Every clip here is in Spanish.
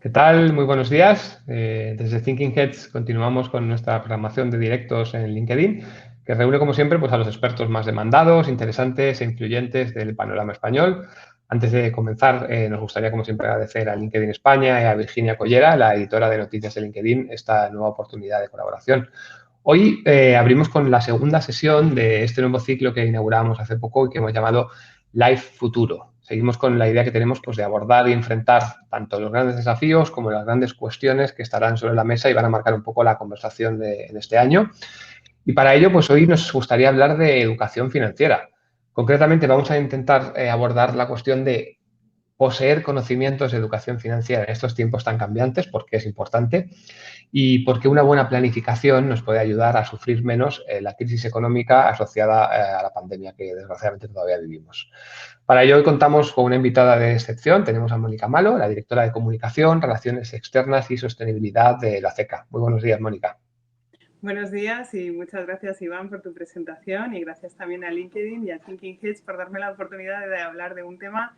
¿Qué tal? Muy buenos días. Desde Thinking Heads continuamos con nuestra programación de directos en LinkedIn, que reúne, como siempre, pues, a los expertos más demandados, interesantes e influyentes del panorama español. Antes de comenzar, nos gustaría, como siempre, agradecer a LinkedIn España y a Virginia Collera, la editora de noticias de LinkedIn, esta nueva oportunidad de colaboración. Hoy abrimos con la segunda sesión de este nuevo ciclo que inauguramos hace poco y que hemos llamado Life Futuro. Seguimos con la idea que tenemos, pues, de abordar y enfrentar tanto los grandes desafíos como las grandes cuestiones que estarán sobre la mesa y van a marcar un poco la conversación en este año. Y para ello, pues hoy nos gustaría hablar de educación financiera. Concretamente, vamos a intentar abordar la cuestión de poseer conocimientos de educación financiera en estos tiempos tan cambiantes, porque es importante, y porque una buena planificación nos puede ayudar a sufrir menos la crisis económica asociada a la pandemia que desgraciadamente todavía vivimos. Para ello hoy contamos con una invitada de excepción. Tenemos a Mónica Malo, la directora de Comunicación, Relaciones Externas y Sostenibilidad de la CECA. Muy buenos días, Mónica. Buenos días y muchas gracias, Iván, por tu presentación, y gracias también a LinkedIn y a Thinking Heads por darme la oportunidad de hablar de un tema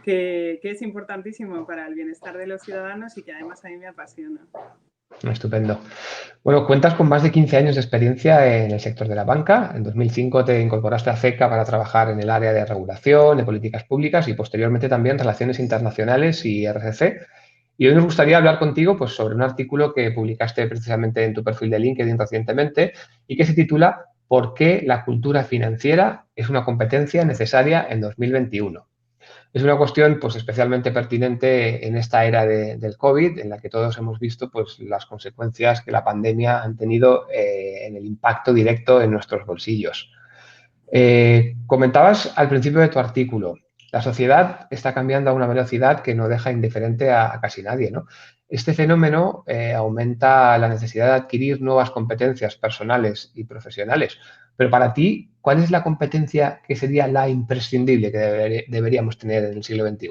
que es importantísimo para el bienestar de los ciudadanos y que además a mí me apasiona. Estupendo. Bueno, cuentas con más de 15 años de experiencia en el sector de la banca. En 2005 te incorporaste a CECA para trabajar en el área de regulación, de políticas públicas y posteriormente también relaciones internacionales y RCC. Y hoy nos gustaría hablar contigo, pues, sobre un artículo que publicaste precisamente en tu perfil de LinkedIn recientemente y que se titula ¿Por qué la cultura financiera es una competencia necesaria en 2021? Es una cuestión, pues, especialmente pertinente en esta era del COVID, en la que todos hemos visto, pues, las consecuencias que la pandemia han tenido en el impacto directo en nuestros bolsillos. Comentabas al principio de tu artículo, la sociedad está cambiando a una velocidad que no deja indiferente a casi nadie, ¿no? Este fenómeno aumenta la necesidad de adquirir nuevas competencias personales y profesionales. Pero para ti, ¿cuál es la competencia que sería la imprescindible que deberíamos tener en el siglo XXI?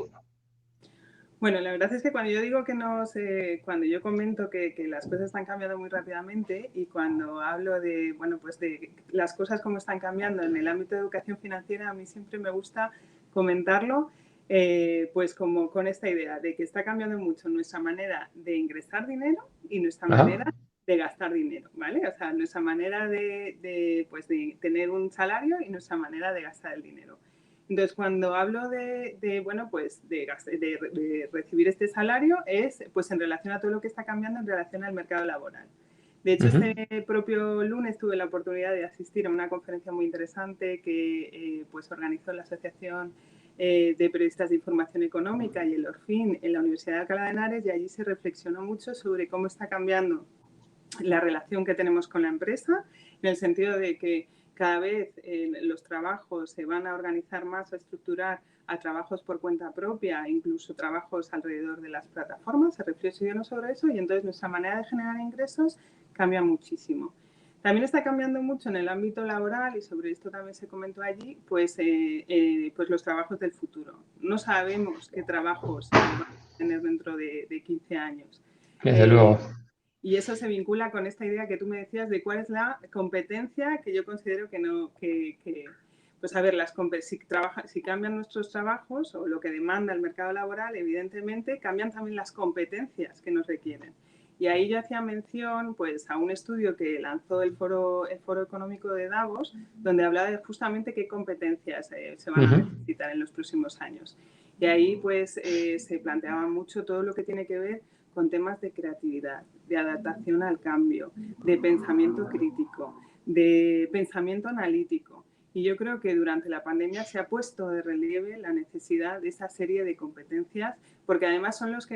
Bueno, la verdad es que cuando yo digo que no sé, cuando yo comento que las cosas están cambiando muy rápidamente y cuando hablo de, bueno, pues de las cosas como están cambiando en el ámbito de educación financiera, a mí siempre me gusta comentarlo, pues como con esta idea de que está cambiando mucho nuestra manera de ingresar dinero y nuestra manera Ajá. de gastar dinero, ¿vale? O sea, nuestra manera pues de tener un salario y nuestra manera de gastar el dinero. Entonces, cuando hablo bueno, pues de recibir este salario, es pues en relación a todo lo que está cambiando en relación al mercado laboral. De hecho, Ujú. este propio lunes tuve la oportunidad de asistir a una conferencia muy interesante que pues organizó la Asociación de Periodistas de Información Económica y el Orfin en la Universidad de Alcalá de Henares, y allí se reflexionó mucho sobre cómo está cambiando la relación que tenemos con la empresa, en el sentido de que cada vez los trabajos se van a organizar más, a estructurar a trabajos por cuenta propia, incluso trabajos alrededor de las plataformas. Se reflexionó sobre eso y entonces nuestra manera de generar ingresos cambia muchísimo. También está cambiando mucho en el ámbito laboral, y sobre esto también se comentó allí, pues los trabajos del futuro. No sabemos qué trabajos vamos a tener dentro de 15 años. Desde Eh, luego. y eso se vincula con esta idea que tú me decías de cuál es la competencia que yo considero que no, pues a ver, si cambian nuestros trabajos o lo que demanda el mercado laboral, evidentemente cambian también las competencias que nos requieren. Y ahí yo hacía mención, pues, a un estudio que lanzó el Foro Económico de Davos, donde hablaba de justamente qué competencias se van a Ujú. necesitar en los próximos años. Y ahí pues se planteaba mucho todo lo que tiene que ver con temas de creatividad, de adaptación al cambio, de pensamiento crítico, de pensamiento analítico. Y yo creo que durante la pandemia se ha puesto de relieve la necesidad de esa serie de competencias, porque además son los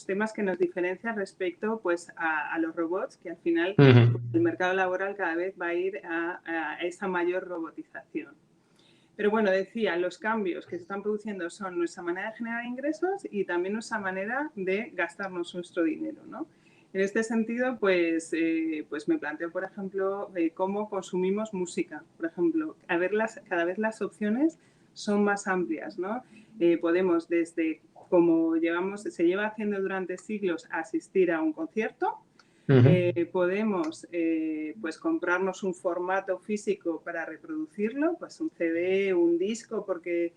temas que nos diferencian respecto, pues, a los robots, que al final Ujú. el mercado laboral cada vez va a ir a esa mayor robotización. Pero bueno, decía, los cambios que se están produciendo son nuestra manera de generar ingresos y también nuestra manera de gastarnos nuestro dinero, ¿no? En este sentido, pues me planteo, por ejemplo, cómo consumimos música. Por ejemplo, cada vez las opciones son más amplias, ¿no? Podemos, desde como se lleva haciendo durante siglos, asistir a un concierto. Ujú. Podemos pues comprarnos un formato físico para reproducirlo, pues un CD, un disco, porque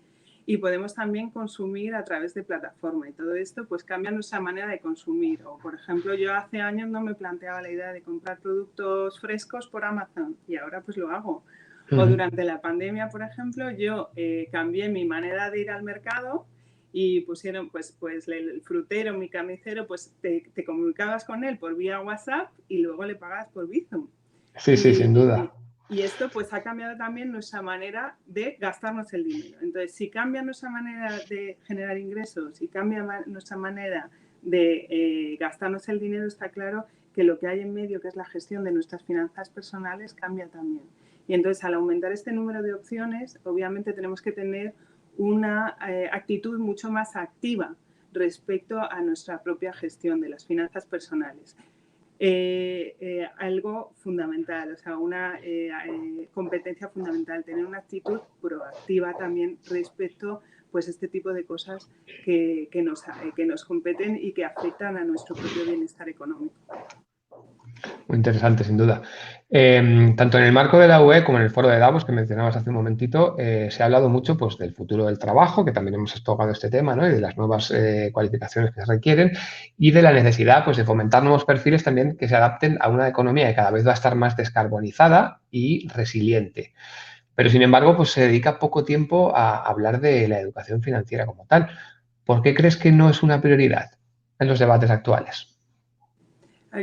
y podemos también consumir a través de plataforma y todo esto pues cambia nuestra manera de consumir. O, por ejemplo, yo hace años no me planteaba la idea de comprar productos frescos por Amazon y ahora pues lo hago. O durante la pandemia, por ejemplo, yo cambié mi manera de ir al mercado y pusieron, pues el frutero, mi carnicero, pues te comunicabas con él por vía WhatsApp y luego le pagabas por Bizum. Sí, sí, sin duda. Y esto pues ha cambiado también nuestra manera de gastarnos el dinero. Entonces, si cambia nuestra manera de generar ingresos y cambia nuestra manera de gastarnos el dinero, está claro que lo que hay en medio, que es la gestión de nuestras finanzas personales, cambia también. Y entonces, al aumentar este número de opciones, obviamente tenemos que tener una actitud mucho más activa respecto a nuestra propia gestión de las finanzas personales. Algo fundamental, o sea, una competencia fundamental, tener una actitud proactiva también respecto pues este tipo de cosas que nos competen y que afectan a nuestro propio bienestar económico. Muy interesante, sin duda. Tanto en el marco de la UE como en el foro de Davos que mencionabas hace un momentito, se ha hablado mucho pues, del futuro del trabajo, que también hemos tocado este tema, ¿no? Y de las nuevas cualificaciones que se requieren y de la necesidad pues, de fomentar nuevos perfiles también que se adapten a una economía que cada vez va a estar más descarbonizada y resiliente. Pero, sin embargo, pues, se dedica poco tiempo a hablar de la educación financiera como tal. ¿Por qué crees que no es una prioridad en los debates actuales?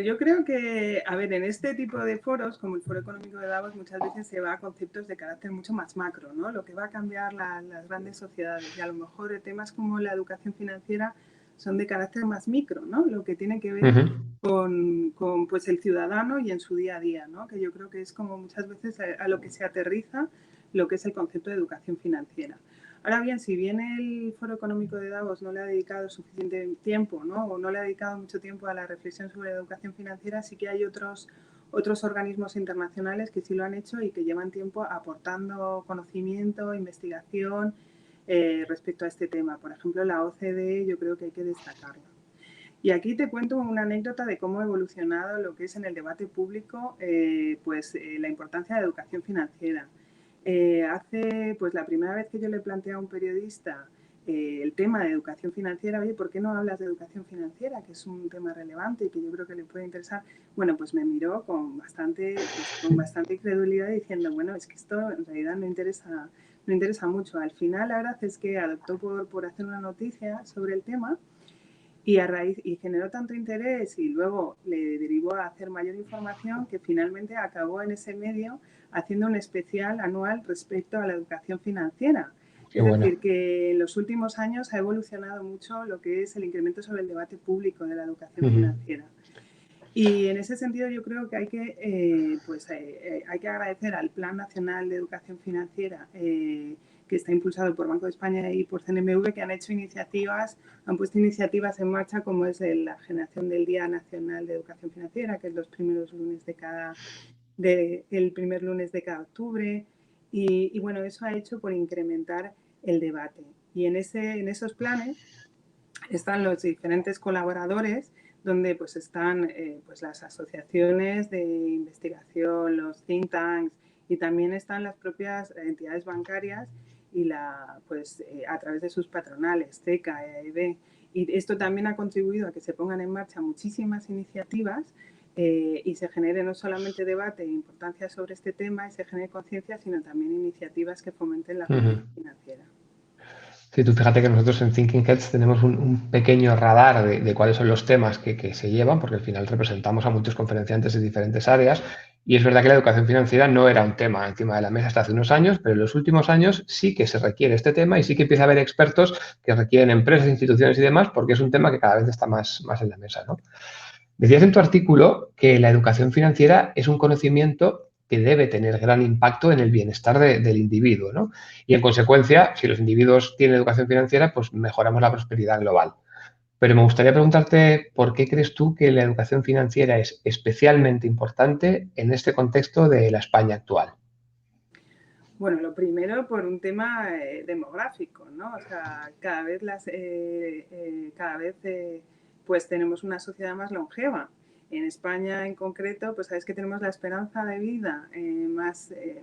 Yo creo que, a ver, en este tipo de foros, como el Foro Económico de Davos, muchas veces se va a conceptos de carácter mucho más macro, ¿no? Lo que va a cambiar las grandes sociedades. Y a lo mejor temas como la educación financiera son de carácter más micro, ¿no? Lo que tiene que ver con pues, el ciudadano y en su día a día, ¿no? Que yo creo que es como muchas veces a lo que se aterriza lo que es el concepto de educación financiera. Ahora bien, si bien el Foro Económico de Davos no le ha dedicado suficiente tiempo, ¿no? O no le ha dedicado mucho tiempo a la reflexión sobre la educación financiera, sí que hay otros organismos internacionales que sí lo han hecho y que llevan tiempo aportando conocimiento, investigación respecto a este tema. Por ejemplo, la OCDE yo creo que hay que destacarla. Y aquí te cuento una anécdota de cómo ha evolucionado lo que es en el debate público la importancia de la educación financiera. Hace, pues la primera vez que yo le planteé a un periodista el tema de educación financiera, oye, ¿por qué no hablas de educación financiera? Que es un tema relevante y que yo creo que le puede interesar. Bueno, pues me miró con bastante incredulidad diciendo, bueno, es que esto en realidad no interesa mucho. Al final, la verdad es que adoptó por hacer una noticia sobre el tema y generó tanto interés y luego le derivó a hacer mayor información que finalmente acabó en ese medio haciendo un especial anual respecto a la educación financiera. Qué Es bueno. decir, que en los últimos años ha evolucionado mucho lo que es el incremento sobre el debate público de la educación financiera. Y en ese sentido yo creo que hay que agradecer al Plan Nacional de Educación Financiera que está impulsado por Banco de España y por CNMV, que han puesto iniciativas en marcha como es la generación del Día Nacional de Educación Financiera, que es el primer lunes de cada octubre. Y bueno, eso ha hecho por incrementar el debate. Y en esos planes están los diferentes colaboradores donde pues están pues las asociaciones de investigación, los think tanks y también están las propias entidades bancarias y a través de sus patronales, CECA, EIB. Y esto también ha contribuido a que se pongan en marcha muchísimas iniciativas y se genere no solamente debate e importancia sobre este tema y se genere conciencia, sino también iniciativas que fomenten la gestión financiera. Sí, tú fíjate que nosotros en Thinking Heads tenemos un pequeño radar de cuáles son los temas que se llevan, porque al final representamos a muchos conferenciantes de diferentes áreas. Y es verdad que la educación financiera no era un tema encima de la mesa hasta hace unos años, pero en los últimos años sí que se requiere este tema y sí que empieza a haber expertos que requieren empresas, instituciones y demás, porque es un tema que cada vez está más en la mesa, ¿no? Decías en tu artículo que la educación financiera es un conocimiento que debe tener gran impacto en el bienestar del individuo, ¿no? Y en consecuencia, si los individuos tienen educación financiera, pues mejoramos la prosperidad global. Pero me gustaría preguntarte por qué crees tú que la educación financiera es especialmente importante en este contexto de la España actual. Bueno, lo primero por un tema demográfico, ¿no? O sea, cada vez pues tenemos una sociedad más longeva. En España en concreto, pues sabes que tenemos la esperanza de vida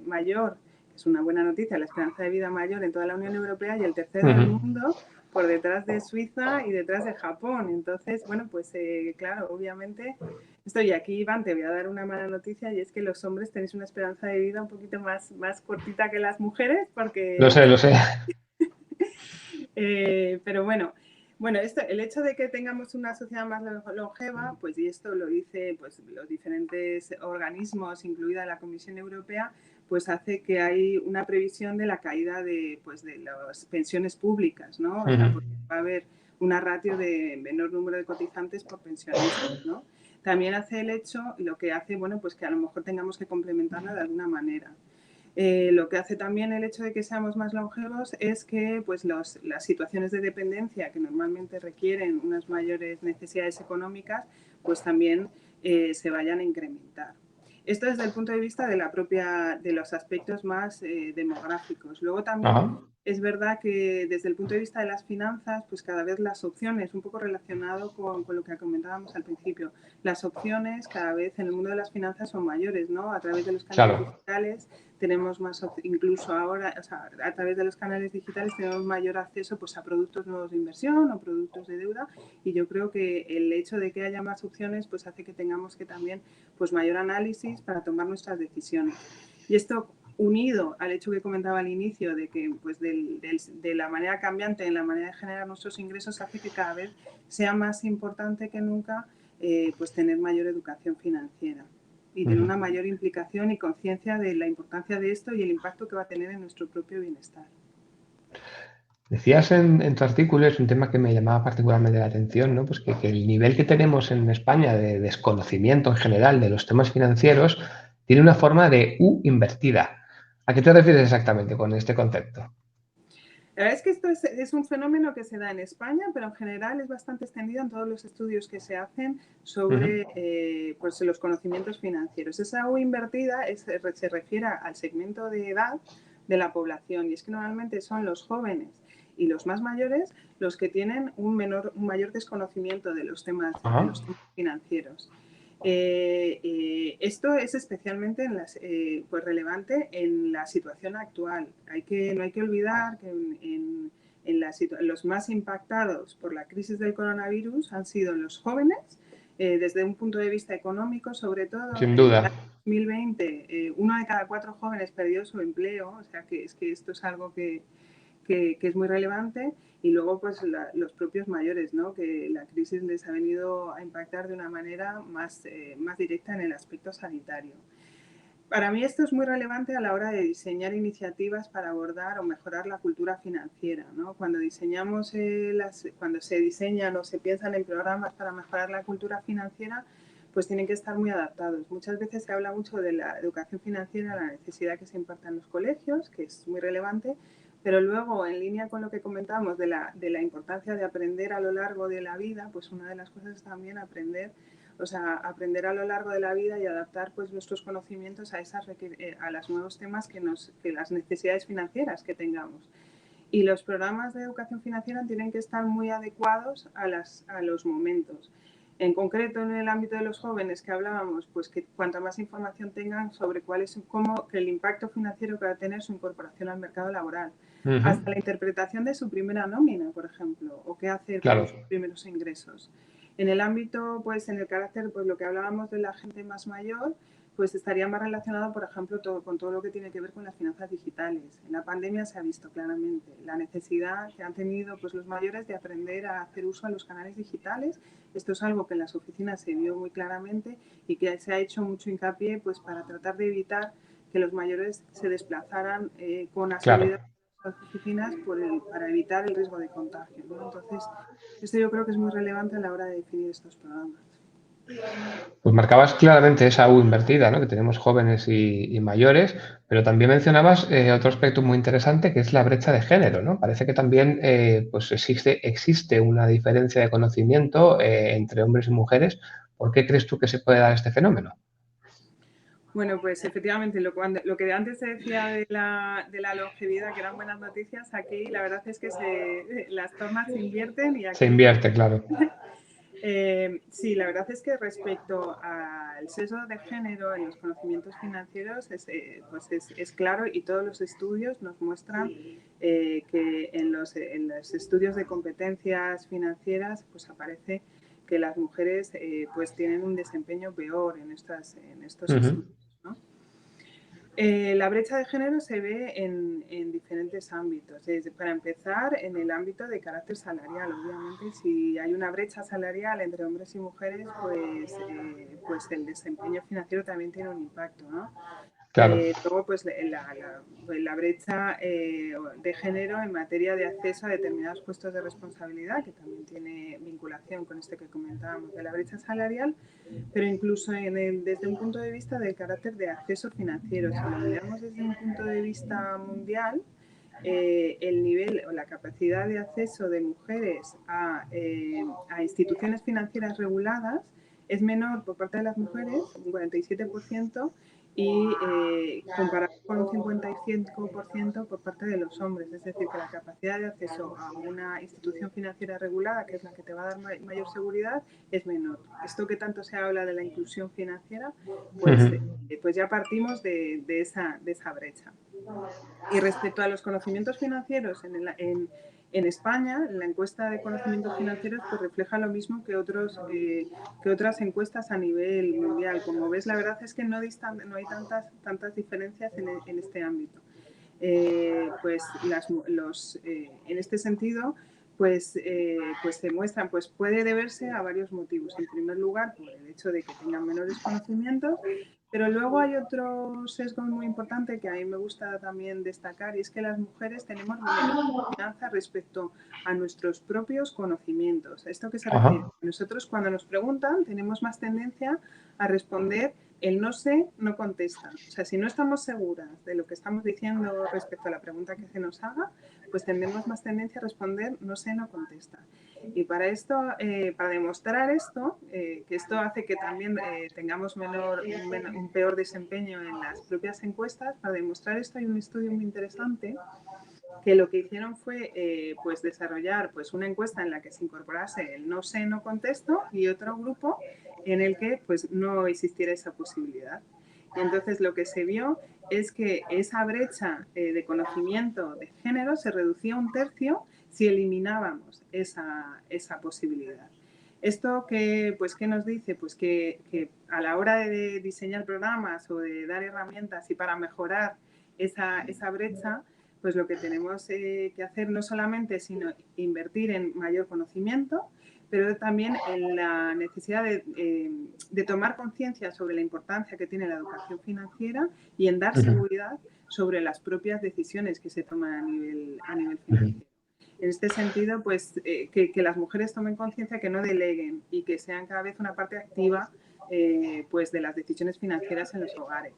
mayor es una buena noticia, la esperanza de vida mayor en toda la Unión Europea y el tercero del Ujú. mundo por detrás de Suiza y detrás de Japón. Entonces, bueno, pues claro, obviamente estoy aquí, Iván, te voy a dar una mala noticia y es que los hombres tenéis una esperanza de vida un poquito más cortita que las mujeres Lo porque sé, lo sé. pero bueno, el hecho de que tengamos una sociedad más longeva, pues y esto lo dice pues, los diferentes organismos, incluida la Comisión Europea, pues hace que hay una previsión de la caída pues, de las pensiones públicas, ¿no? O sea, porque va a haber una ratio de menor número de cotizantes por pensionistas, ¿no? También hace el hecho, lo que hace, bueno, pues que a lo mejor tengamos que complementarla de alguna manera. Lo que hace también el hecho de que seamos más longevos es que pues, las situaciones de dependencia que normalmente requieren unas mayores necesidades económicas, pues también se vayan a incrementar. Esto desde el punto de vista de los aspectos más demográficos. Luego también Ajá. es verdad que desde el punto de vista de las finanzas, pues cada vez las opciones, un poco relacionado con lo que comentábamos al principio, las opciones cada vez en el mundo de las finanzas son mayores, ¿no? A través de los canales Claro. digitales tenemos más, incluso ahora, o sea, a través de los canales digitales tenemos mayor acceso pues, a productos nuevos de inversión o productos de deuda y yo creo que el hecho de que haya más opciones pues hace que tengamos que también pues mayor análisis para tomar nuestras decisiones. Y esto unido al hecho que comentaba al inicio de que pues de la manera cambiante en la manera de generar nuestros ingresos hace que cada vez sea más importante que nunca pues tener mayor educación financiera y tener una mayor implicación y conciencia de la importancia de esto y el impacto que va a tener en nuestro propio bienestar. Decías en tu artículo, es un tema que me llamaba particularmente la atención, ¿no? Pues que el nivel que tenemos en España de desconocimiento en general de los temas financieros tiene una forma de U invertida. ¿A qué te refieres exactamente con este concepto? La verdad es que esto es un fenómeno que se da en España, pero en general es bastante extendido en todos los estudios que se hacen sobre pues los conocimientos financieros. Esa U invertida se refiere al segmento de edad de la población y es que normalmente son los jóvenes y los más mayores los que tienen un mayor desconocimiento de los temas financieros. Esto es especialmente pues relevante en la situación actual. No hay que olvidar que los más impactados por la crisis del coronavirus han sido los jóvenes, desde un punto de vista económico, sobre todo. Sin En el duda. año 2020, 1 de cada 4 jóvenes perdió su empleo, o sea que esto es algo que es muy relevante, y luego pues los propios mayores, ¿no? Que la crisis les ha venido a impactar de una manera más directa en el aspecto sanitario. Para mí esto es muy relevante a la hora de diseñar iniciativas para abordar o mejorar la cultura financiera, ¿no? Cuando cuando se diseñan o se piensan en programas para mejorar la cultura financiera, pues tienen que estar muy adaptados. Muchas veces se habla mucho de la educación financiera, la necesidad que se imparta en los colegios, que es muy relevante, pero luego, en línea con lo que comentábamos de la importancia de aprender a lo largo de la vida, pues una de las cosas es también aprender a lo largo de la vida y adaptar pues, nuestros conocimientos a los nuevos temas que las necesidades financieras que tengamos. Y los programas de educación financiera tienen que estar muy adecuados a los momentos. En concreto, en el ámbito de los jóvenes que hablábamos, pues que cuanta más información tengan sobre que el impacto financiero que va a tener su incorporación al mercado laboral, hasta la interpretación de su primera nómina, por ejemplo, o qué hacer con Claro. sus primeros ingresos. En el ámbito, pues en el carácter, pues lo que hablábamos de la gente más mayor, pues estaría más relacionado, por ejemplo, con todo lo que tiene que ver con las finanzas digitales. En la pandemia se ha visto claramente la necesidad que han tenido pues, los mayores de aprender a hacer uso de los canales digitales. Esto es algo que en las oficinas se vio muy claramente y que se ha hecho mucho hincapié pues, para tratar de evitar que los mayores se desplazaran con asiduidad Claro. a las oficinas para evitar el riesgo de contagio, ¿no? Entonces, esto yo creo que es muy relevante a la hora de definir estos programas. Pues marcabas claramente esa U invertida, ¿no? Que tenemos jóvenes y mayores, pero también mencionabas otro aspecto muy interesante que es la brecha de género, ¿no? Parece que también pues existe una diferencia de conocimiento entre hombres y mujeres. ¿Por qué crees tú que se puede dar este fenómeno? Bueno, pues efectivamente, lo que antes se decía de la longevidad, que eran buenas noticias, aquí la verdad es que las tornas se invierten y Se aquí invierte, claro. Sí, la verdad es que respecto al sesgo de género en los conocimientos financieros pues es claro, y todos los estudios nos muestran que en los estudios de competencias financieras pues aparece que las mujeres pues tienen un desempeño peor en estos estudios, ¿no? La brecha de género se ve en diferentes ámbitos. Para empezar, en el ámbito de carácter salarial. Obviamente, si hay una brecha salarial entre hombres y mujeres, pues el desempeño financiero también tiene un impacto, ¿no? Claro. Luego, pues la brecha de género en materia de acceso a determinados puestos de responsabilidad, que también tiene vinculación con esto que comentábamos de la brecha salarial, pero incluso desde un punto de vista del carácter de acceso financiero. Si lo miramos desde un punto de vista mundial, el nivel o la capacidad de acceso de mujeres a instituciones financieras reguladas es menor por parte de las mujeres, un 47%, y comparado con un 55% por parte de los hombres. Es decir, que la capacidad de acceso a una institución financiera regulada, que es la que te va a dar mayor seguridad, es menor. Esto que tanto se habla de la inclusión financiera, pues ya partimos de esa brecha. Y respecto a los conocimientos financieros en España, la encuesta de conocimientos financieros pues refleja lo mismo que otras encuestas a nivel mundial. Como ves, la verdad es que no hay tantas diferencias en este ámbito. Pues en este sentido, pues se muestran, pues puede deberse a varios motivos. En primer lugar, por el hecho de que tengan menores conocimientos, pero luego hay otro sesgo muy importante que a mí me gusta también destacar, y es que las mujeres tenemos menos confianza respecto a nuestros propios conocimientos. ¿Esto qué se refiere? Nosotros, cuando nos preguntan, tenemos más tendencia a responder el no sé, no contesta. O sea, si no estamos seguras de lo que estamos diciendo respecto a la pregunta que se nos haga, pues tendremos más tendencia a responder no sé, no contesta. Y para esto, para demostrar esto, que esto hace que también tengamos un peor desempeño en las propias encuestas, para demostrar esto hay un estudio muy interesante que lo que hicieron fue pues desarrollar pues una encuesta en la que se incorporase el no sé, no contesto, y otro grupo en el que pues no existiera esa posibilidad. Y entonces lo que se vio es que esa brecha de conocimiento de género se reducía un tercio si eliminábamos esa posibilidad. ¿Esto qué nos dice? Pues que a la hora de diseñar programas o de dar herramientas y para mejorar esa brecha, pues lo que tenemos que hacer no solamente sino invertir en mayor conocimiento, pero también en la necesidad de tomar conciencia sobre la importancia que tiene la educación financiera y en dar seguridad sobre las propias decisiones que se toman a nivel financiero. En este sentido, pues que las mujeres tomen conciencia, que no deleguen y que sean cada vez una parte activa pues de las decisiones financieras en los hogares.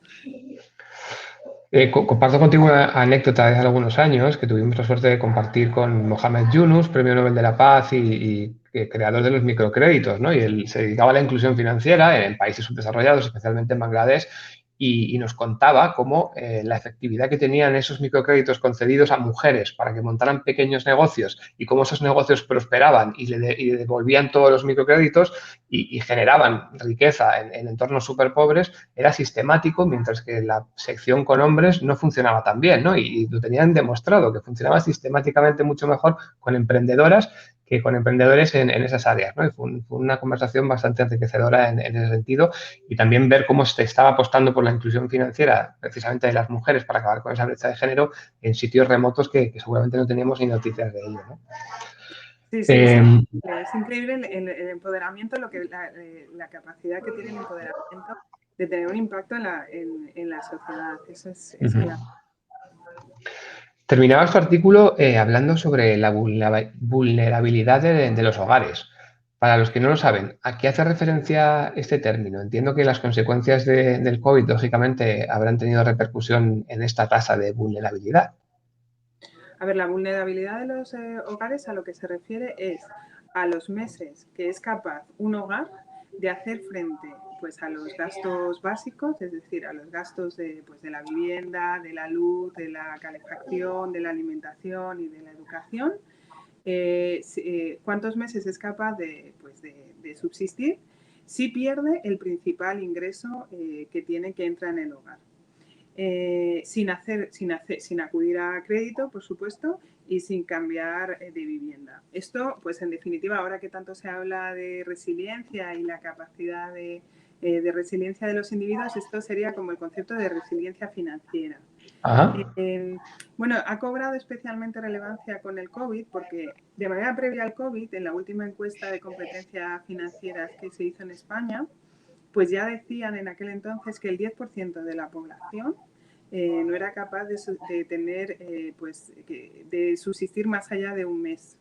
Comparto contigo una anécdota de hace algunos años que tuvimos la suerte de compartir con Mohamed Yunus, Premio Nobel de la Paz y creador de los microcréditos, ¿no? Y él se dedicaba a la inclusión financiera en países subdesarrollados, especialmente en Bangladesh, y nos contaba cómo la efectividad que tenían esos microcréditos concedidos a mujeres para que montaran pequeños negocios y cómo esos negocios prosperaban y le devolvían todos los microcréditos y generaban riqueza en entornos súper pobres, era sistemático, mientras que la sección con hombres no funcionaba tan bien, ¿no? Y lo tenían demostrado, que funcionaba sistemáticamente mucho mejor con emprendedoras que con emprendedores en esas áreas, ¿no? Y fue una conversación bastante enriquecedora en ese sentido, y también ver cómo se estaba apostando por la inclusión financiera precisamente de las mujeres para acabar con esa brecha de género en sitios remotos que seguramente no teníamos ni noticias de ello, ¿no? Sí, es increíble el empoderamiento, la capacidad que tiene el empoderamiento de tener un impacto en la sociedad. Eso es claro. Terminabas tu artículo hablando sobre la vulnerabilidad de los hogares. Para los que no lo saben, ¿a qué hace referencia este término? Entiendo que las consecuencias del COVID, lógicamente, habrán tenido repercusión en esta tasa de vulnerabilidad. A ver, la vulnerabilidad de los hogares a lo que se refiere es a los meses que es capaz un hogar de hacer frente pues, a los gastos básicos, es decir, a los gastos de la vivienda, de la luz, de la calefacción, de la alimentación y de la educación, cuántos meses es capaz pues de subsistir si pierde el principal ingreso que tiene, que entra en el hogar. Sin acudir a crédito, por supuesto, y sin cambiar de vivienda. Esto, pues en definitiva, ahora que tanto se habla de resiliencia y la capacidad de resiliencia de los individuos, esto sería como el concepto de resiliencia financiera. Bueno, ha cobrado especialmente relevancia con el COVID porque de manera previa al COVID, en la última encuesta de competencia financiera que se hizo en España, pues ya decían en aquel entonces que el 10% de la población no era capaz de tener, de subsistir más allá de un mes.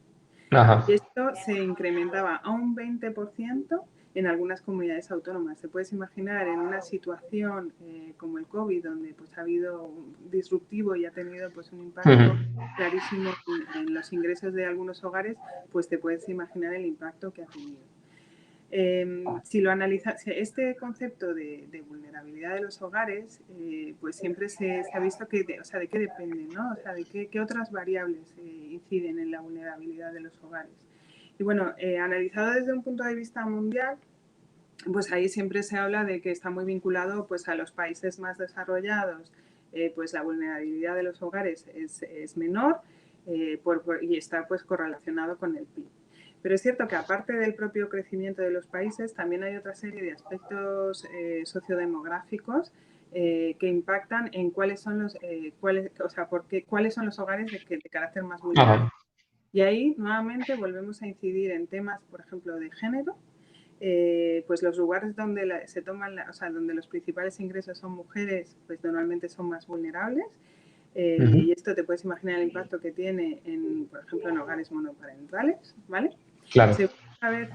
Ajá. Y esto se incrementaba a un 20% en algunas comunidades autónomas. Te puedes imaginar en una situación como el COVID, donde pues ha habido un disruptivo y ha tenido pues un impacto clarísimo en los ingresos de algunos hogares, pues te puedes imaginar el impacto que ha tenido. Si lo analizas, este concepto de vulnerabilidad de los hogares, pues siempre se ha visto que, de qué depende, ¿no? O sea, de qué otras variables inciden en la vulnerabilidad de los hogares. Y bueno, analizado desde un punto de vista mundial, pues ahí siempre se habla de que está muy vinculado pues a los países más desarrollados, pues la vulnerabilidad de los hogares es menor y está pues correlacionado con el PIB. Pero es cierto que aparte del propio crecimiento de los países, también hay otra serie de aspectos sociodemográficos que impactan en cuáles son los, cuáles son los hogares de carácter más vulnerable. Y ahí nuevamente volvemos a incidir en temas, por ejemplo, de género. Pues los lugares donde donde los principales ingresos son mujeres, pues normalmente son más vulnerables. Y esto te puedes imaginar el impacto que tiene, por ejemplo, en hogares monoparentales, ¿vale? Claro. Segunda vez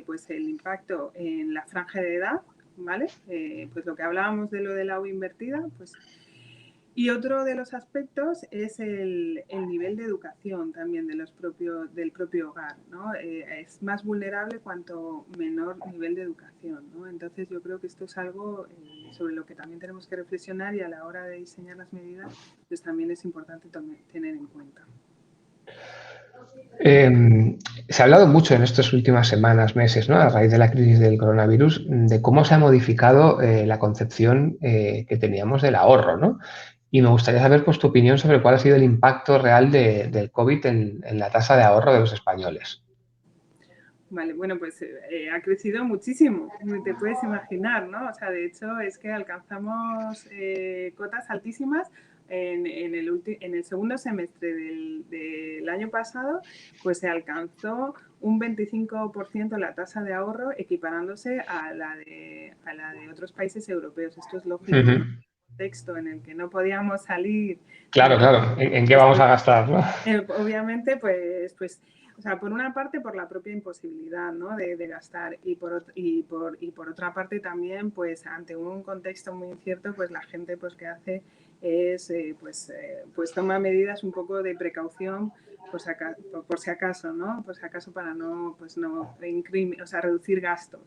pues el impacto en la franja de edad, ¿vale? Pues lo que hablábamos de lo de la U invertida, pues. Y otro de los aspectos es el nivel de educación también del propio hogar, ¿no? Es más vulnerable cuanto menor nivel de educación, ¿no? Entonces yo creo que esto es algo sobre lo que también tenemos que reflexionar, y a la hora de diseñar las medidas, pues también es importante tener en cuenta. Se ha hablado mucho en estas últimas semanas, meses, ¿no? A raíz de la crisis del coronavirus, de cómo se ha modificado la concepción que teníamos del ahorro, ¿no? Y me gustaría saber pues, tu opinión sobre cuál ha sido el impacto real del COVID en la tasa de ahorro de los españoles. Vale, bueno, pues ha crecido muchísimo, te puedes imaginar, ¿no? O sea, de hecho es que alcanzamos cotas altísimas en el segundo semestre del año pasado, pues se alcanzó un 25% la tasa de ahorro, equiparándose a la de otros países europeos. Esto es lógico, ¿no? Un contexto en el que no podíamos salir. Claro, claro. ¿En qué vamos a gastar, no? Obviamente, pues o sea, por una parte, por la propia imposibilidad, ¿no? de gastar, y por otra parte también, pues ante un contexto muy incierto, pues la gente pues que hace es, pues toma medidas un poco de precaución por si acaso, ¿no? Por si acaso, para no reducir gastos.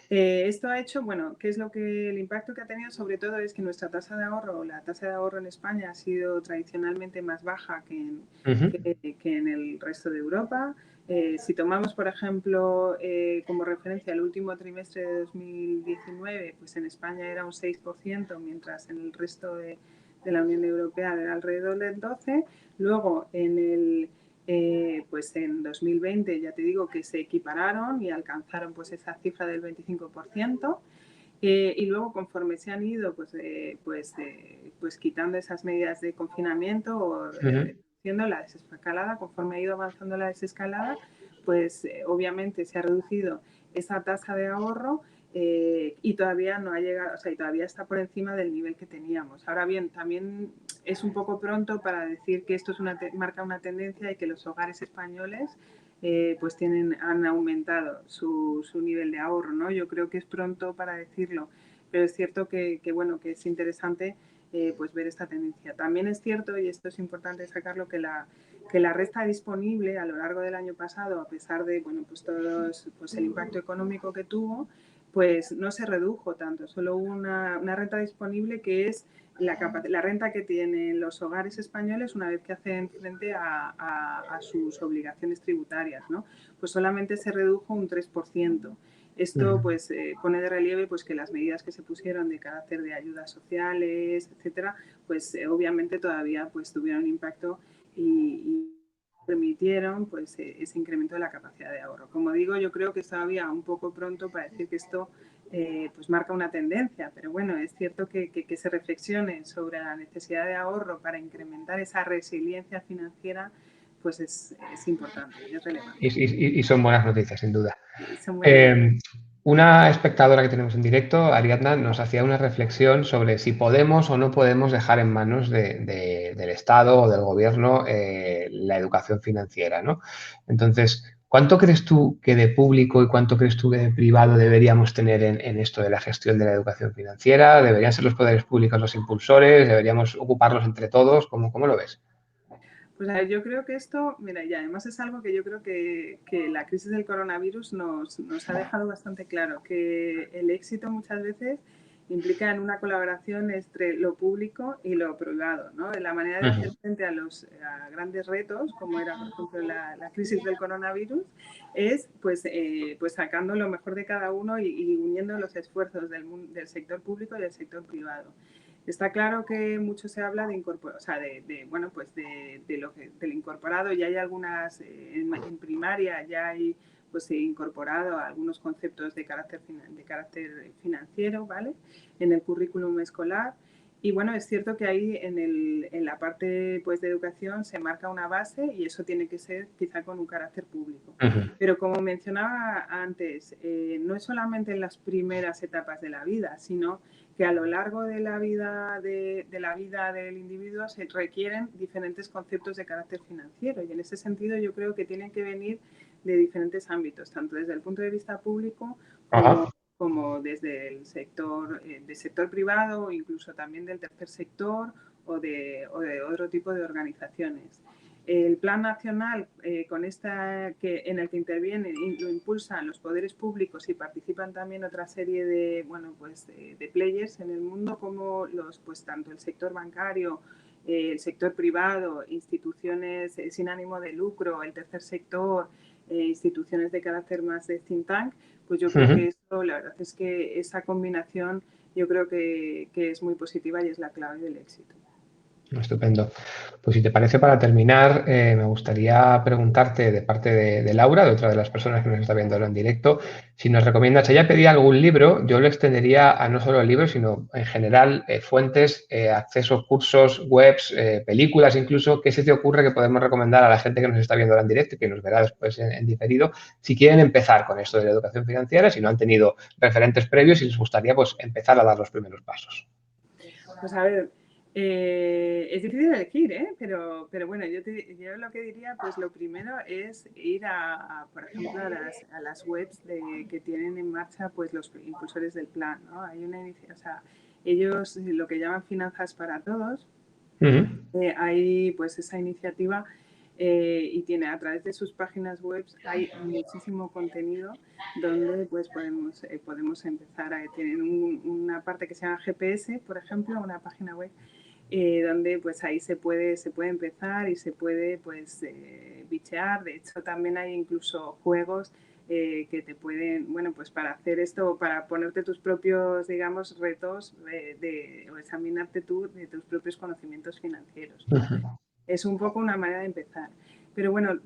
Esto ha hecho, bueno, ¿qué es el impacto que ha tenido? Sobre todo es que nuestra tasa de ahorro, la tasa de ahorro en España ha sido tradicionalmente más baja que en el resto de Europa. Si tomamos, por ejemplo, como referencia el último trimestre de 2019, pues en España era un 6%, mientras en el resto de la Unión Europea era alrededor del 12%. Luego, pues en 2020 ya te digo que se equipararon y alcanzaron pues esa cifra del 25%. Y luego, conforme se han ido pues quitando esas medidas de confinamiento o reduciendo la desescalada, conforme ha ido avanzando la desescalada, pues obviamente se ha reducido esa tasa de ahorro y todavía no ha llegado, o sea, y todavía está por encima del nivel que teníamos. Ahora bien, también es un poco pronto para decir que esto marca una tendencia y que los hogares españoles pues han aumentado su nivel de ahorro, ¿no? Yo creo que es pronto para decirlo, pero es cierto que bueno, que es interesante pues ver esta tendencia. También es cierto, y esto es importante sacarlo, que la resta disponible a lo largo del año pasado, a pesar de bueno, pues el impacto económico que tuvo, pues no se redujo tanto, solo hubo una renta disponible que es la renta que tienen los hogares españoles una vez que hacen frente a sus obligaciones tributarias, ¿no? Pues solamente se redujo un 3%. Esto pues pone de relieve pues que las medidas que se pusieron de carácter de ayudas sociales, etcétera, pues obviamente todavía pues tuvieron impacto y permitieron pues ese incremento de la capacidad de ahorro. Como digo, yo creo que es todavía un poco pronto para decir que esto pues marca una tendencia, pero bueno, es cierto que se reflexione sobre la necesidad de ahorro para incrementar esa resiliencia financiera, pues es importante, es relevante. Y son buenas noticias, sin duda. Son buenas noticias. Una espectadora que tenemos en directo, Ariadna, nos hacía una reflexión sobre si podemos o no podemos dejar en manos del Estado o del Gobierno la educación financiera, ¿no? Entonces, ¿cuánto crees tú que de público y cuánto crees tú que de privado deberíamos tener en esto de la gestión de la educación financiera? ¿Deberían ser los poderes públicos los impulsores? ¿Deberíamos ocuparlos entre todos? ¿Cómo lo ves? Pues a ver, yo creo que esto, mira, y además es algo que yo creo que la crisis del coronavirus nos ha dejado bastante claro, que el éxito muchas veces implica en una colaboración entre lo público y lo privado, ¿no? La manera de hacer frente a grandes retos, como era, por ejemplo, la crisis del coronavirus, es pues sacando lo mejor de cada uno y uniendo los esfuerzos del sector público y del sector privado. Está claro que mucho se habla de incorporar, o sea, bueno, pues del incorporado. Ya hay algunas, en primaria ya hay pues incorporado algunos conceptos de carácter financiero, ¿vale? En el currículum escolar. Y bueno, es cierto que ahí en la parte pues, de educación se marca una base y eso tiene que ser quizá con un carácter público. Pero como mencionaba antes, no es solamente en las primeras etapas de la vida, sino que a lo largo de la vida del individuo se requieren diferentes conceptos de carácter financiero y en ese sentido yo creo que tienen que venir de diferentes ámbitos, tanto desde el punto de vista público como desde el sector, del sector privado o incluso también del tercer sector o de otro tipo de organizaciones. El plan nacional en el que intervienen y lo impulsan los poderes públicos y participan también otra serie de, bueno, pues, de players en el mundo como pues, tanto el sector bancario, el sector privado, instituciones sin ánimo de lucro, el tercer sector, instituciones de carácter más de think tank, pues yo creo que eso, la verdad es que esa combinación yo creo que es muy positiva y es la clave del éxito. Estupendo. Pues si te parece, para terminar, me gustaría preguntarte de parte de Laura, de otra de las personas que nos está viendo en directo, si nos recomiendas, ella pedía algún libro, yo lo extendería a no solo el libro, sino en general fuentes, accesos, cursos, webs, películas incluso. ¿Qué se te ocurre que podemos recomendar a la gente que nos está viendo en directo y que nos verá después en diferido, si quieren empezar con esto de la educación financiera, si no han tenido referentes previos y les gustaría pues empezar a dar los primeros pasos? Pues a ver, es difícil elegir, pero bueno, yo lo que diría, pues lo primero es ir por ejemplo, a las webs que tienen en marcha pues los impulsores del plan, ¿no? Hay o sea, ellos lo que llaman Finanzas para Todos, hay pues esa iniciativa y tiene a través de sus páginas web hay muchísimo contenido donde pues podemos empezar a tener una parte que se llama GPS, por ejemplo, una página web donde pues ahí se puede empezar y se puede pues bichear. De hecho también hay incluso juegos que te pueden, bueno, pues para hacer esto, para ponerte tus propios, digamos, retos o examinarte tú de tus propios conocimientos financieros, ¿no? Es un poco una manera de empezar. Pero bueno,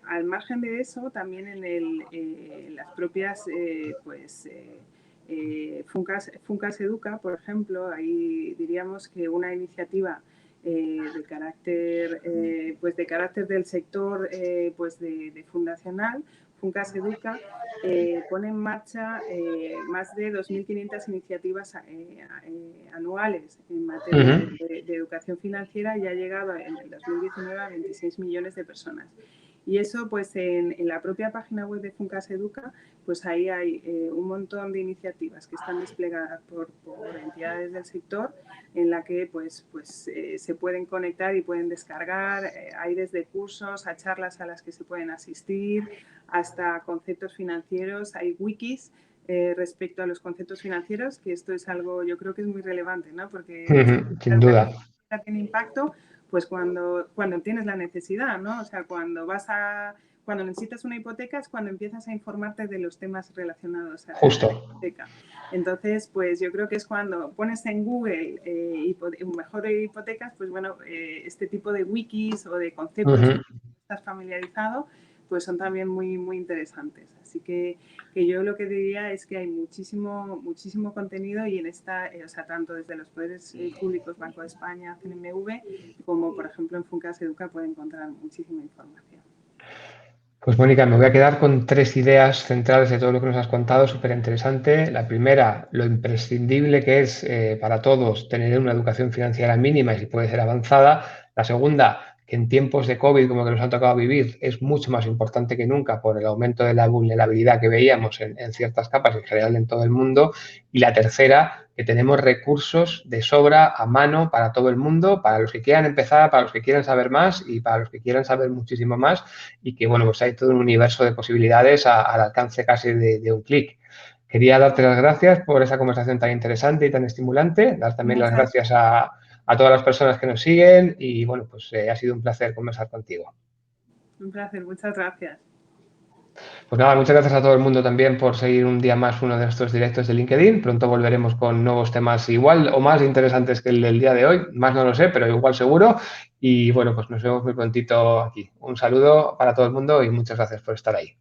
al margen de eso, también en las propias Funcas Educa, por ejemplo, ahí diríamos que una iniciativa de carácter del sector fundacional, Funcas Educa, pone en marcha más de 2.500 iniciativas anuales en materia de educación financiera y ha llegado en el 2019 a 26 millones de personas. Y eso, pues en la propia página web de Funcas Educa, pues ahí hay un montón de iniciativas que están desplegadas por entidades del sector en la que se pueden conectar y pueden descargar. Hay desde cursos a charlas a las que se pueden asistir, hasta conceptos financieros. Hay wikis respecto a los conceptos financieros, que esto es algo, yo creo que es muy relevante, ¿no? Porque Sin duda. tiene impacto pues cuando tienes la necesidad, ¿no? O sea, cuando necesitas una hipoteca es cuando empiezas a informarte de los temas relacionados a Justo. la hipoteca. Entonces, pues yo creo que es cuando pones en Google mejor hipotecas, pues bueno, este tipo de wikis o de conceptos que estás familiarizado, pues son también muy, muy interesantes. Así que yo lo que diría es que hay muchísimo contenido y o sea, tanto desde los poderes públicos, Banco de España, CNMV, como por ejemplo en Funcas Educa puede encontrar muchísima información. Pues Mónica, me voy a quedar con 3 ideas centrales de todo lo que nos has contado, súper interesante. La primera, lo imprescindible que es para todos tener una educación financiera mínima y si puede ser avanzada. La segunda, que en tiempos de COVID, como que nos han tocado vivir, es mucho más importante que nunca por el aumento de la vulnerabilidad que veíamos en ciertas capas, en general en todo el mundo. Y la tercera, que tenemos recursos de sobra a mano para todo el mundo, para los que quieran empezar, para los que quieran saber más y para los que quieran saber muchísimo más y que, bueno, pues hay todo un universo de posibilidades al alcance casi de un clic. Quería darte las gracias por esa conversación tan interesante y tan estimulante, dar también las gracias a todas las personas que nos siguen y, bueno, pues ha sido un placer conversar contigo. Un placer, muchas gracias. Pues nada, muchas gracias a todo el mundo también por seguir un día más uno de nuestros directos de LinkedIn. Pronto volveremos con nuevos temas igual o más interesantes que el del día de hoy. Más no lo sé, pero igual seguro. Y bueno, pues nos vemos muy prontito aquí. Un saludo para todo el mundo y muchas gracias por estar ahí.